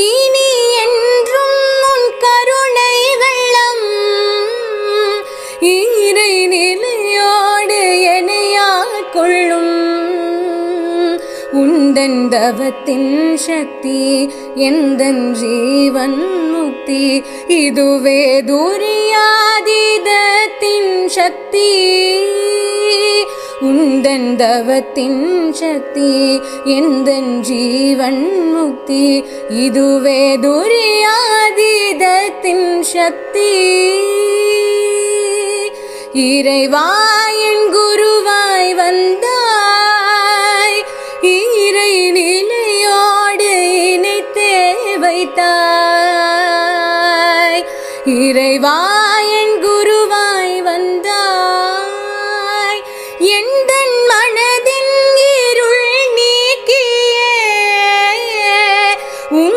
இனி என்றும் உன் கருணை வெள்ளம் ஈரை நிலையோடு எனையாட்கொள்ளும். உந்தன் தவத்தின் சக்தி எந்தன் ஜீவன் முக்தி இதுவே துரியாதீதத்தின் சக்தி. உந்தன் தவத்தின் சக்தி எந்தன் ஜீவன் முக்தி இதுவே துரியாதீதத்தின் சக்தி. இறைவா என் குருவாய் வந்தாய் இறை நிலையோடு இணைத்தே வைத்தாய். இறைவா